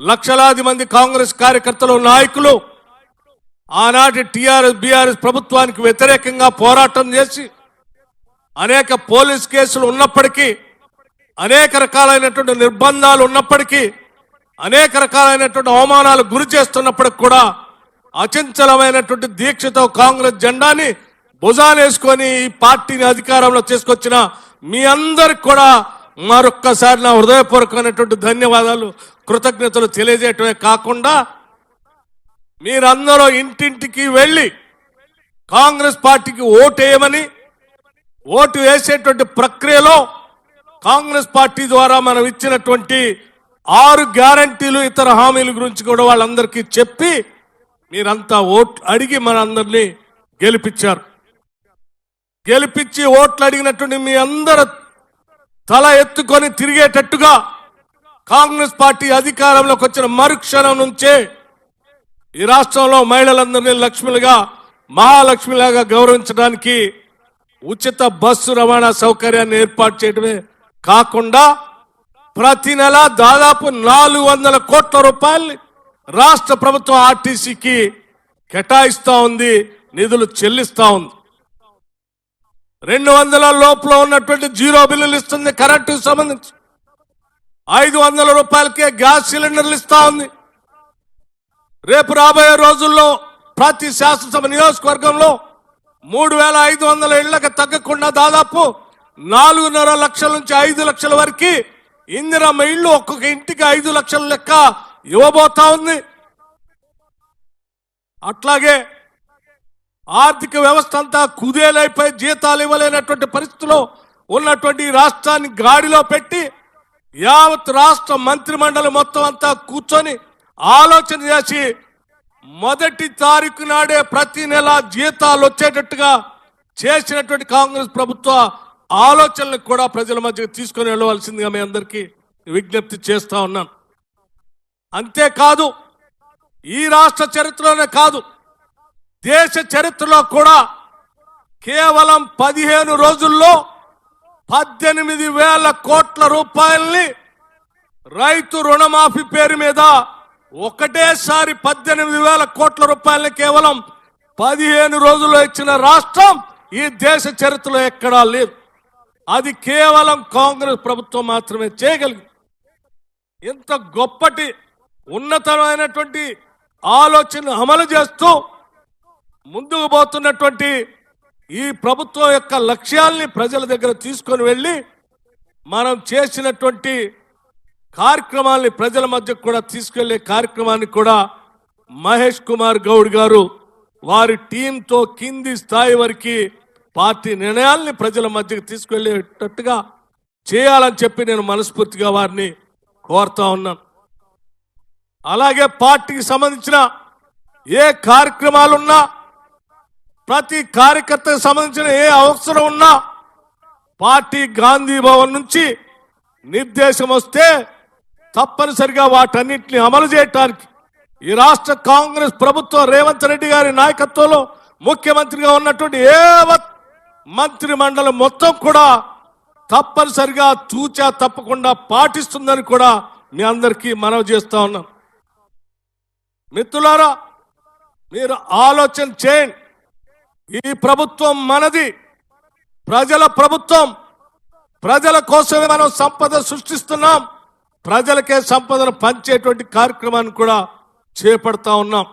లక్షలాది మంది కాంగ్రెస్ కార్యకర్తలు నాయకులు ఆనాటి టీఆర్ఎస్ బీఆర్ఎస్ ప్రభుత్వానికి వ్యతిరేకంగా పోరాటం చేసి అనేక పోలీస్ కేసులు ఉన్నప్పటికీ అనేక రకాలైనటువంటి నిర్బంధాలు ఉన్నప్పటికీ అనేక రకాలైనటువంటి అవమానాలు గురి చేస్తున్నప్పటికి కూడా అచంచలమైనటువంటి దీక్షతో కాంగ్రెస్ జెండాని భుజానేసుకొని ఈ పార్టీని అధికారంలో తీసుకొచ్చిన మీ అందరికి కూడా మరొక్కసారి నా హృదయపూర్వకమైనటువంటి ధన్యవాదాలు కృతజ్ఞతలు తెలియజేయటమే కాకుండా మీరందరూ ఇంటింటికి వెళ్ళి కాంగ్రెస్ పార్టీకి ఓటు వేయమని ఓటు వేసేటువంటి ప్రక్రియలో కాంగ్రెస్ పార్టీ ద్వారా మనం ఇచ్చినటువంటి 6 గ్యారంటీలు ఇతర హామీల గురించి కూడా వాళ్ళందరికీ చెప్పి మీరంతా ఓటు అడిగి మనందరినీ గెలిపించారు. గెలిపించి ఓట్లు అడిగినటువంటి మీ అందరు తల ఎత్తుకొని తిరిగేటట్టుగా కాంగ్రెస్ పార్టీ అధికారంలోకి వచ్చిన మరుక్షణం నుంచే ఈ రాష్ట్రంలో మహిళలందరినీ లక్ష్మిలుగా మహాలక్ష్మిలాగా గౌరవించడానికి ఉచిత బస్సు రవాణా సౌకర్యాన్ని ఏర్పాటు చేయడమే కాకుండా ప్రతి నెల దాదాపు 400 కోట్ల రూపాయలు రాష్ట్ర ప్రభుత్వం ఆర్టీసీకి కేటాయిస్తా ఉంది, నిధులు చెల్లిస్తా ఉంది. 200 లోపల ఉన్నటువంటి 0 బిల్లులు ఇస్తుంది. కరెంటుకు సంబంధించి 500 రూపాయలకే గ్యాస్ సిలిండర్లు ఇస్తా ఉంది. రేపు రాబోయే రోజుల్లో ప్రతి శాసనసభ నియోజకవర్గంలో 3500 ఇళ్లకు తగ్గకుండా దాదాపు 4.5 లక్షల నుంచి 5 లక్షల వరకు ఇందిరమ్మ ఇళ్లు ఒక్కొక్క ఇంటికి 5 లక్షల లెక్క ఇవ్వబోతా ఉంది. అట్లాగే ఆర్థిక వ్యవస్థ అంతా కుదేలైపోయి జీతాలు ఇవ్వలేనటువంటి పరిస్థితిలో ఉన్నటువంటి రాష్ట్రాన్ని గాడిలో పెట్టి యావత్ రాష్ట్ర మంత్రిమండలి మొత్తం అంతా కూర్చొని ఆలోచన చేసి 1వ తారీఖు నాడే ప్రతి నెల జీతాలు వచ్చేటట్టుగా చేసినటువంటి కాంగ్రెస్ ప్రభుత్వ ఆలోచనలకు కూడా ప్రజల మధ్యకి తీసుకొని వెళ్ళవలసిందిగా మీ అందరికీ విజ్ఞప్తి చేస్తా ఉన్నాను. అంతేకాదు ఈ రాష్ట్ర చరిత్రలోనే కాదు దేశ చరిత్రలో కూడా కేవలం 15 రోజుల్లో 18,000 కోట్ల రూపాయల్ని రైతు రుణమాఫీ పేరు మీద ఒకటేసారి 18,000 కోట్ల రూపాయలని కేవలం 15 రోజుల్లో ఇచ్చిన రాష్ట్రం ఈ దేశ చరిత్రలో ఎక్కడా లేదు. అది కేవలం కాంగ్రెస్ ప్రభుత్వం మాత్రమే చేయగలిగింది. ఇంత గొప్పటి ఉన్నతమైనటువంటి ఆలోచన అమలు చేస్తూ ముందుకు పోతున్నటువంటి ఈ ప్రభుత్వం యొక్క లక్ష్యాల్ని ప్రజల దగ్గర తీసుకొని వెళ్ళి మనం చేసినటువంటి కార్యక్రమాల్ని ప్రజల మధ్య కూడా తీసుకెళ్లే కార్యక్రమాన్ని కూడా మహేష్ కుమార్ గౌడ్ గారు వారి టీంతో కింది స్థాయి వరకు పార్టీ నిర్ణయాల్ని ప్రజల మధ్యకి తీసుకెళ్లేటట్టుగా చేయాలని చెప్పి నేను మనస్ఫూర్తిగా వారిని కోరుతా ఉన్నాను. అలాగే పార్టీకి సంబంధించిన ఏ కార్యక్రమాలున్నా ప్రతి కార్యకర్తకు సంబంధించిన ఏ అవసరం ఉన్నా పార్టీ గాంధీ భవన్ నుంచి నిర్దేశం వస్తే తప్పనిసరిగా వాటన్నిటిని అమలు చేయడానికి ఈ రాష్ట్ర కాంగ్రెస్ ప్రభుత్వం రేవంత్ రెడ్డి గారి నాయకత్వంలో ముఖ్యమంత్రిగా ఉన్నటువంటి యావత్ మంత్రి మండలి మొత్తం కూడా తప్పనిసరిగా తూచా తప్పకుండా పాటిస్తుందని కూడా మీ అందరికీ మనవి చేస్తా ఉన్నాం. మిత్రులారా, మీరు ఆలోచన చేయండి. ఈ ప్రభుత్వం మనది, ప్రజల ప్రభుత్వం. ప్రజల కోసమే మనం సంపద సృష్టిస్తున్నాం. ప్రజలకే సంపదను పంచేటువంటి కార్యక్రమాన్ని కూడా చేపడతా ఉన్నాం.